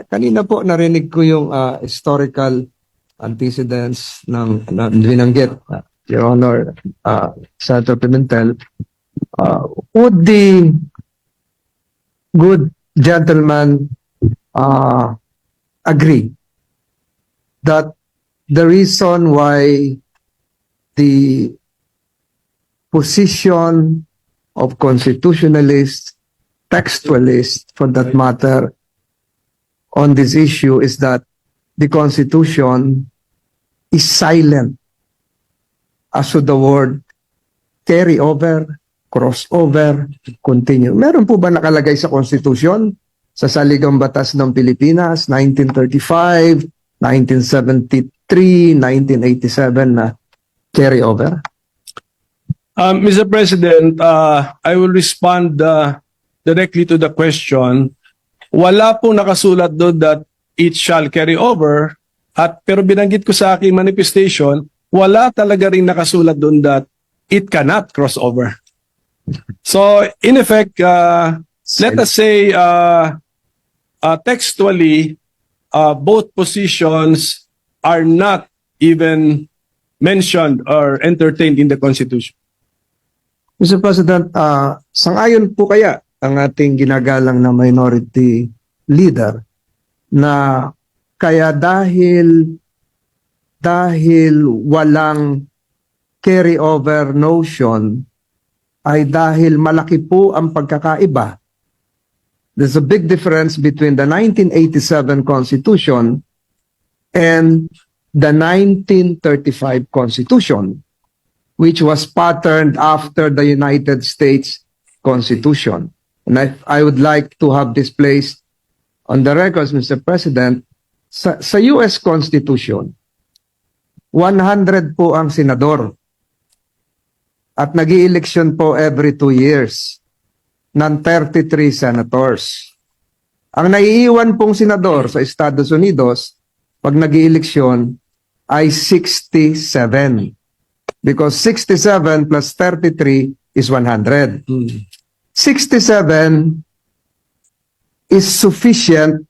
Kanina po narinig ko yung historical antecedents ng binanggit, Your Honor, Senator Pimentel. Would the good gentleman agree that the reason why the position of constitutionalists, textualists for that matter, on this issue is that the Constitution is silent as to the word carry over, crossover, continue. Meron po ba nakalagay sa Constitution, sa Saligang Batas ng Pilipinas, 1935, 1973, 1987 na carry over? Mr. President, I will respond directly to the question. Wala pong nakasulat doon that it shall carry over, pero binanggit ko sa aking manifestation, wala talaga rin nakasulat doon that it cannot cross over. So, in effect, let us say textually, both positions are not even mentioned or entertained in the Constitution. Mr. President, sangayon po kaya ang ating ginagalang na minority leader na kaya dahil walang carry over notion ay dahil malaki po ang pagkakaiba. There's a big difference between the 1987 Constitution and the 1935 Constitution, which was patterned after the United States Constitution. And I would like to have this placed on the records, Mr. President. Sa US Constitution, 100 po ang senador. At nag-i-election po every 2 years ng 33 senators. Ang naiiwan pong senador sa Estados Unidos, pag nag-i-eleksyon, ay 67. Because 67 plus 33 is 100. 67 is sufficient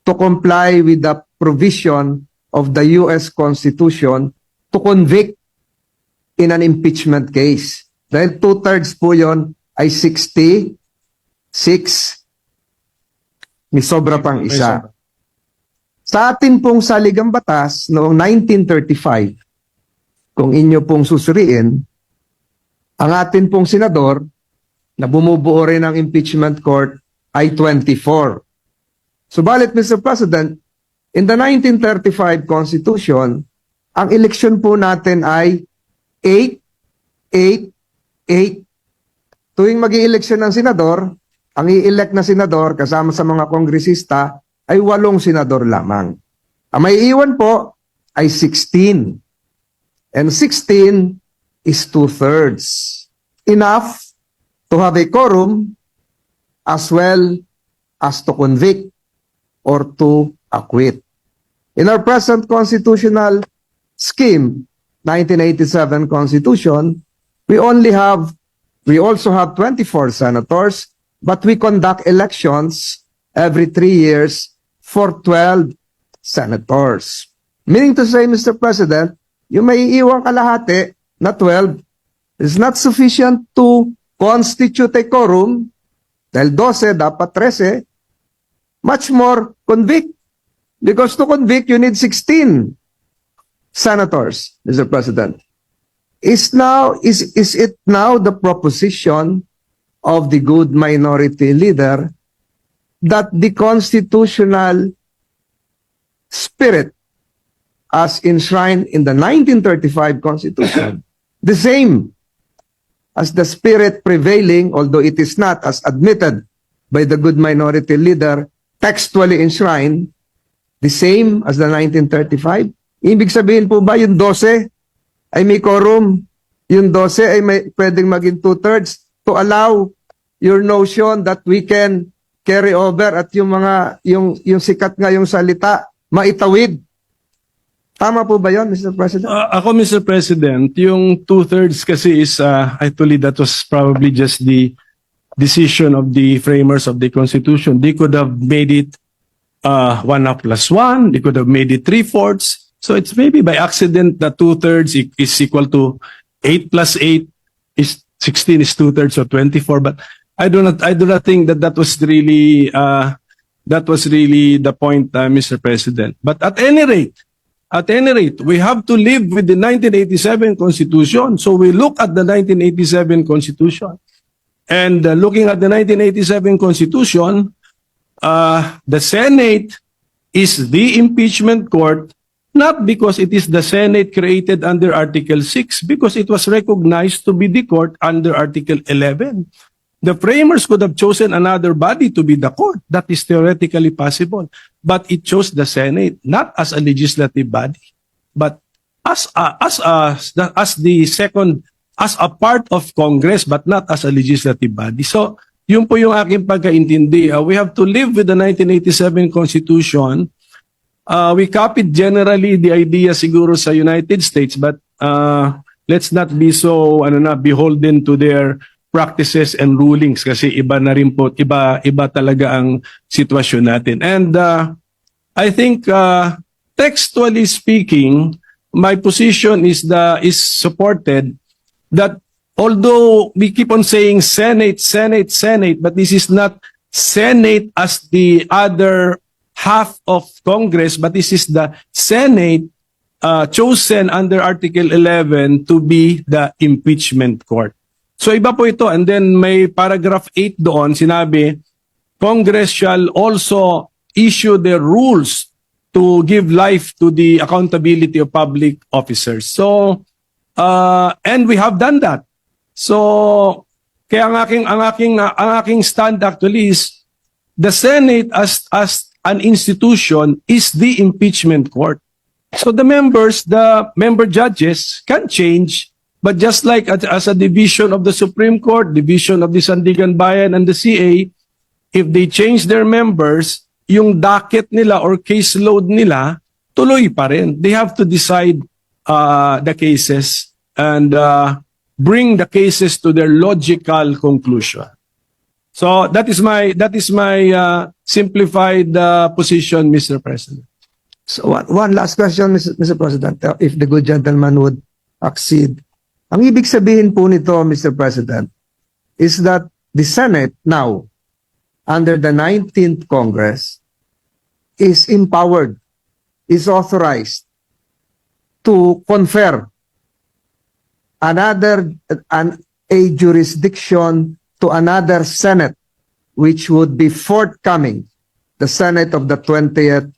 to comply with the provision of the U.S. Constitution to convict in an impeachment case. Dahil 2/3 po yun ay 66. May sobra pang isa. Sa atin pong saligang batas noong 1935, kung inyo pong susuriin, ang atin pong senador na bumubuo rin ng impeachment court ay 24. Subalit, Mr. President, in the 1935 Constitution, ang eleksyon po natin ay 8-8-8. Tuwing mag-i-eleksyon ng senador, ang i-elect na senador kasama sa mga kongresista ay 8 senador lamang. Ang may iwan po ay 16. And 16 is 2/3. Enough to have a quorum as well as to convict or to acquit. In our present constitutional scheme, 1987 Constitution, we also have 24 senators, but we conduct elections every 3 years for 12 senators. Meaning to say, Mr. President, yung may iiwang kalahati na 12 is not sufficient to constitute a quorum, dahil 12 dapat 13, much more convict. Because to convict, you need 16 senators, Mr. President. Is it now the proposition of the good minority leader that the constitutional spirit as enshrined in the 1935 Constitution, the same as the spirit prevailing, although it is not as admitted by the good minority leader, textually enshrined, the same as the 1935? Ibig sabihin po ba yung 12 ay may quorum, yung 12 ay pwedeng maging 2/3 to allow your notion that we can carry over at yung sikat nga yung salita, maitawid? Tama po ba yun, Mr. President? Ako, Mr. President, yung 2/3 kasi is, actually that was probably just the decision of the framers of the Constitution. They could have made it 1 plus 1. They could have made it 3/4. So it's maybe by accident that 2/3 is equal to 8 plus 8 is 16 is 2/3 of 24. But I do not think that that was really the point, Mr. President. But at any rate, we have to live with the 1987 Constitution. So we look at the 1987 Constitution. And looking at the 1987 Constitution, the Senate is the impeachment court, not because it is the Senate created under Article 6, because it was recognized to be the court under Article 11. The framers could have chosen another body to be the court. That is theoretically possible. But it chose the Senate, not as a legislative body, but as a part of Congress, but not as a legislative body. So, yun po yung aking pagkaintindi. We have to live with the 1987 Constitution. We copied generally the idea siguro sa United States, but let's not be so beholden to their practices and rulings kasi iba na rin po, iba talaga ang sitwasyon natin. And I think textually speaking, my position is supported that although we keep on saying Senate, but this is not Senate as the other half of Congress, but this is the Senate chosen under Article 11 to be the impeachment court. So iba po ito. And then may paragraph 8 doon, sinabi, Congress shall also issue the rules to give life to the accountability of public officers. So, and we have done that. So, kaya ang aking stand actually is the Senate as an institution is the impeachment court. So the member judges can change, but just like as a division of the Supreme Court, division of the Sandigan Bayan and the CA, if they change their members, yung docket nila or caseload nila, tuloy pa rin. They have to decide the cases and bring the cases to their logical conclusion. So that is my simplified position, Mr. President. So one last question, Mr. President, if the good gentleman would accede. Ang ibig sabihin po nito, Mr. President, is that the Senate now, under the 19th Congress, is empowered, is authorized to confer a jurisdiction to another Senate, which would be forthcoming, the Senate of the 20th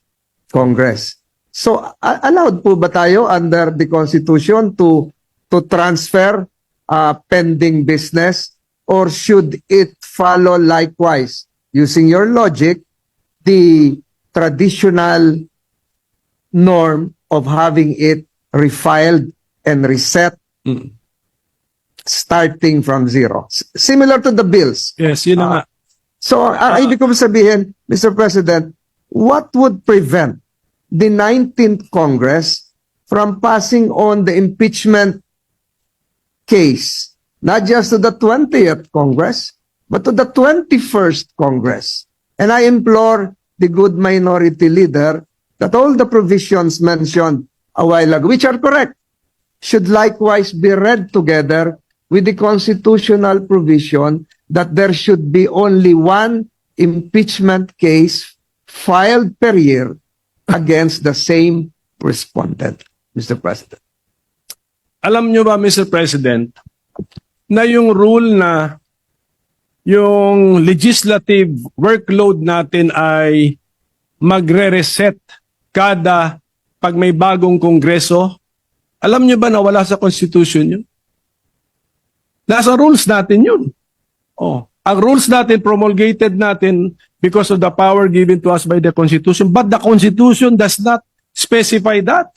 Congress. So, allowed po ba tayo under the Constitution to transfer pending business, or should it follow likewise, using your logic, the traditional norm of having it refiled and reset starting from zero? Similar to the bills. Yes, yun na nga. So, ibig ko sabihin, Mr. President, what would prevent the 19th Congress from passing on the impeachment case, not just to the 20th Congress, but to the 21st Congress? And I implore the good minority leader that all the provisions mentioned a while ago, which are correct, should likewise be read together with the constitutional provision that there should be only one impeachment case filed per year against the same respondent, Mr. President. Alam nyo ba, Mr. President, na yung rule na yung legislative workload natin ay magre-reset pag may bagong kongreso? Alam nyo ba na wala sa Constitution yun? Nasa rules natin yun. Ang rules natin, promulgated natin because of the power given to us by the Constitution, but the Constitution does not specify that.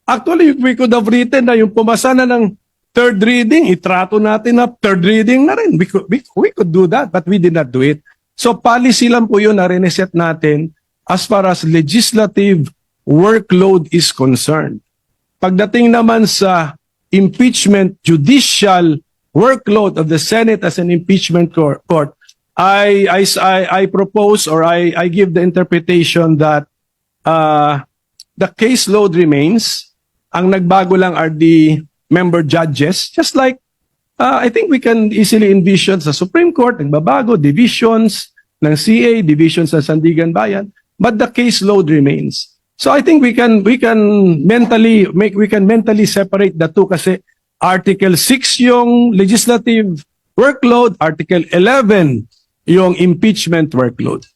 Actually, we could have written na yung pumasa na ng third reading, itrato natin na third reading na rin. We could do that, but we did not do it. So policy lang po yun na reset natin as far as legislative workload is concerned. Pagdating naman sa impeachment judicial workload of the Senate as an impeachment court, I propose, or I give the interpretation that the caseload remains. Ang nagbago lang are the member judges. Just like, I think we can easily envision sa Supreme Court, nagbabago, divisions ng CA, divisions sa Sandigan Bayan, but the caseload remains. So I think we can mentally separate the two kasi Article 6 yung legislative workload, Article 11 yung impeachment workload.